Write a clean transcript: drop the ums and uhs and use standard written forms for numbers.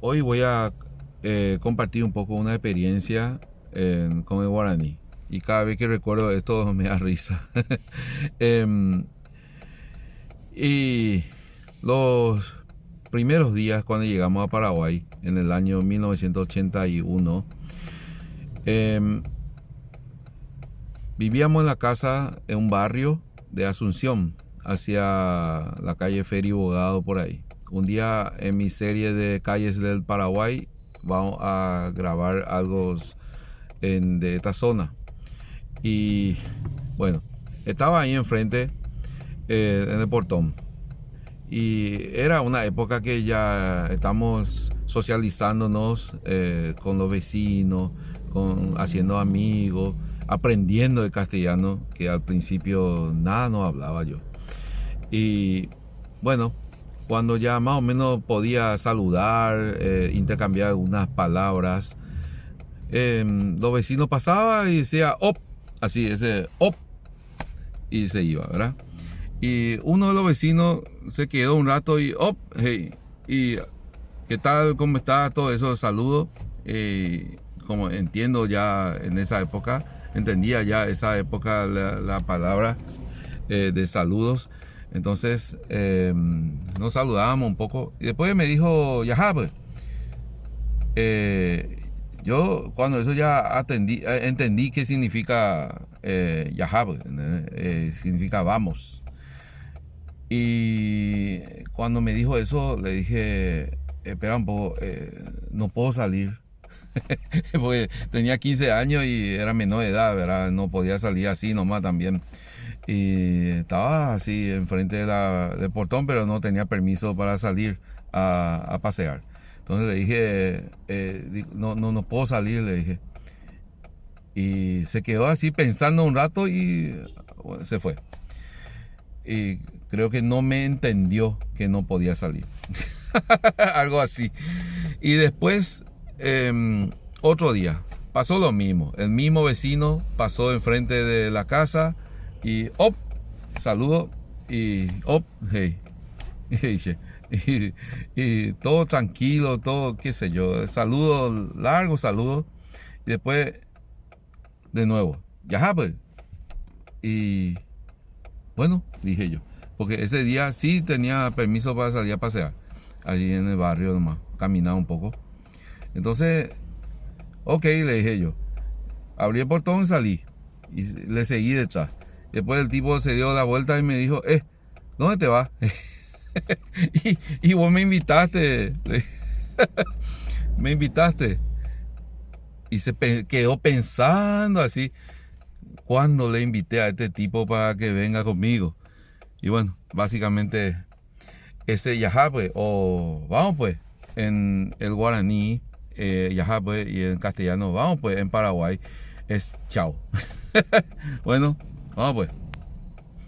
Hoy voy a compartir un poco una experiencia con el guaraní. Y cada vez que recuerdo esto me da risa. Em, y los primeros días cuando llegamos a Paraguay, en el año 1981, em, vivíamos en la casa en un barrio de Asunción, hacia la calle Feri Bogado por ahí. Un día en mi serie de calles del Paraguay vamos a grabar algo de esta zona. Y bueno, estaba ahí enfrente, en el portón. Y era una época que ya estamos socializándonos con los vecinos, haciendo amigos, aprendiendo el castellano, que al principio nada no hablaba yo. Y bueno, cuando ya más o menos podía saludar, intercambiar algunas palabras, los vecinos pasaban y decía op, así, ese op, y se iba, ¿verdad? Y uno de los vecinos se quedó un rato y op, hey, y qué tal, cómo está, todo eso, saludo. Como entiendo ya en esa época, entendía ya esa época la palabra de saludos. Entonces nos saludábamos un poco y después me dijo, ya, pues. Yo cuando eso ya entendí qué significa Yahab, significa vamos. Y cuando me dijo eso, le dije, espera un poco, no puedo salir. Porque tenía 15 años y era menor de edad, ¿verdad? No podía salir así nomás también. Y estaba así enfrente del portón, pero no tenía permiso para salir a pasear. Entonces le dije, no puedo salir, le dije. Y se quedó así pensando un rato y bueno, se fue. Y creo que no me entendió que no podía salir. Algo así. Y después, otro día, pasó lo mismo. El mismo vecino pasó enfrente de la casa y op, saludo y op, hey. Y, y todo tranquilo, todo, qué sé yo, saludo, largo saludo. Y después, de nuevo, ya pues. Y bueno, dije yo, porque ese día sí tenía permiso para salir a pasear, allí en el barrio nomás, caminar un poco. Entonces, ok, le dije yo, abrí el portón y salí, y le seguí detrás. Después el tipo se dio la vuelta y me dijo, ¿dónde te vas? y vos me invitaste, me invitaste. Y quedó pensando así, cuando le invité a este tipo para que venga conmigo. Y bueno, básicamente ese yajá pues, o vamos pues, en el guaraní, yajá pues, y en castellano, vamos pues, en Paraguay, es chao. Bueno, vamos pues.